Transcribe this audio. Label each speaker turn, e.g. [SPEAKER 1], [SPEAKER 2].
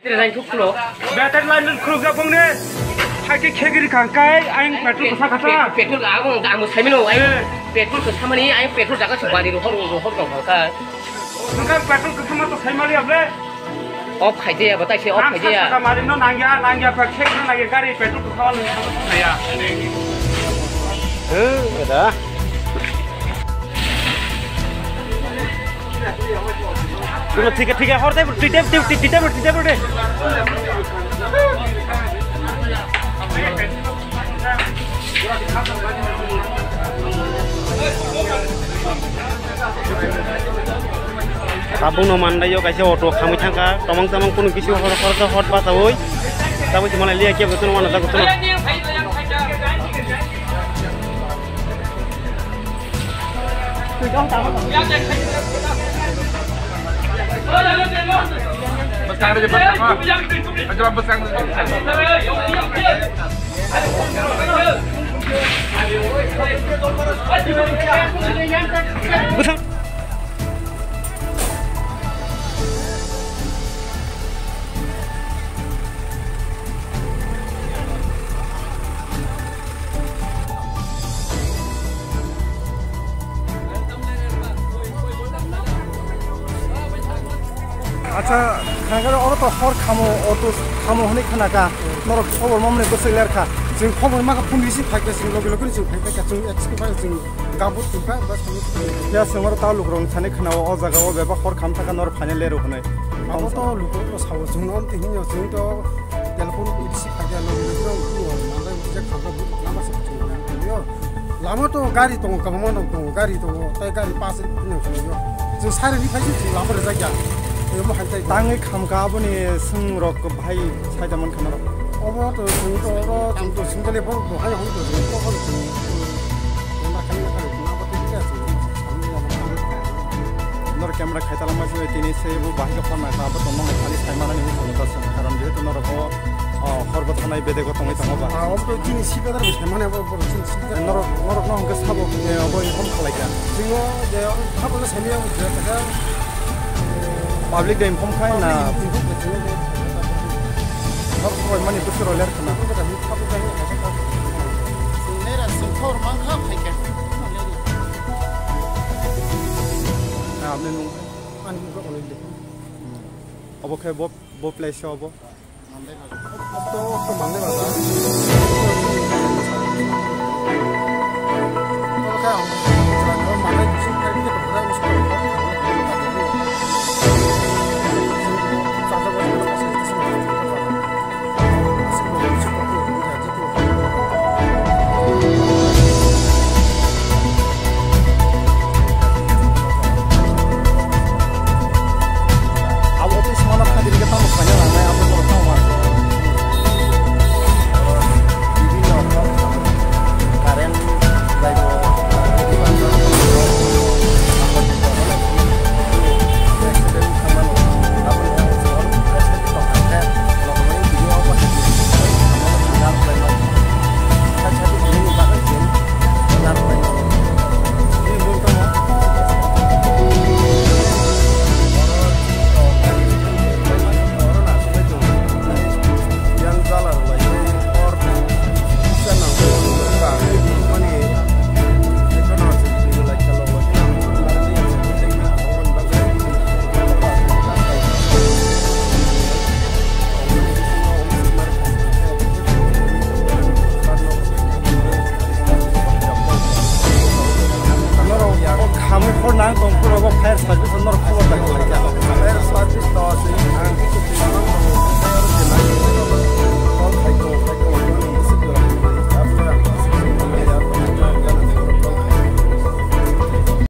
[SPEAKER 1] Lain thuk lo.
[SPEAKER 2] Better line khrup ja bong ne. Hai ke khegiri kangkai aing petrol kasa kasa.
[SPEAKER 1] Petrol ang saimino aing petrol ke samani aing petrol jaga subani ro hor kangkai.
[SPEAKER 2] Kangkai petrol ke sama to saimali able.
[SPEAKER 1] Off khaije ya batai se off khaije ya.
[SPEAKER 2] Kaka marino nangya pa khegna lagi gari petrol ke khawal ya.
[SPEAKER 3] Ada. चलो ठीक है और टीटे बोटे kabung no mandai yo kaise auto khami thangka tamang kono kisu hot bata oi tabu malai liya ke betul mana ta betul
[SPEAKER 2] Besar aja besar. Aja besar.
[SPEAKER 3] Besar.
[SPEAKER 4] আচ্ছা খানাগার অত হর খামো অত খামো হনে খানাকা নর খবর মামনে গোসে লেরখা जों खबर माखा पुलिसि फाइके जों लगे लगे जों फाइके जों एक्सक्यूबाय जों गाबुत जोंफा बस या जोंर तालुक रं साने खानाव अ जागाव बेबा हर खाम थाका नर फाइने लेरो हने आबो तो लुको तो साव जों नन तिहिनो जों तो टेलिफोन पुलिसि फाइके लगे लगे माने जे खाबा लामा से जों लामा तो गाड़ी दङ गभर्नमेन्ट दङ गाड़ी दङ ताइ गाड़ी पास जों सारिनि फाइसे जों लामा जायगा 당의 감가분이 승록 바이 사자만 카메라 어버도 중도로 중도 중도에 보고 하여 홍도 좀 거기 좀 연락하는 거를 나부터 해야지 너를 카메라 카이탈 마시에 티니 세부 바이가 파나 나부터 너무 많이 살만한 힘이 들었어 사람 제도 너라고 허르버 하나의 배대고 통해 당어봐 아 어버 티니 시베다로 살만해 버 진짜 너로 그 사보 내 어버이 홈 콜라이야 지금 내 하고는 세미하고 들었다가 public game không khai là nó rồi mà những cái rồi lên mà đây là sự thor mang khắp hay cái nên luôn anh cũng có lên được ở cái bố play show bố to mang đấy mà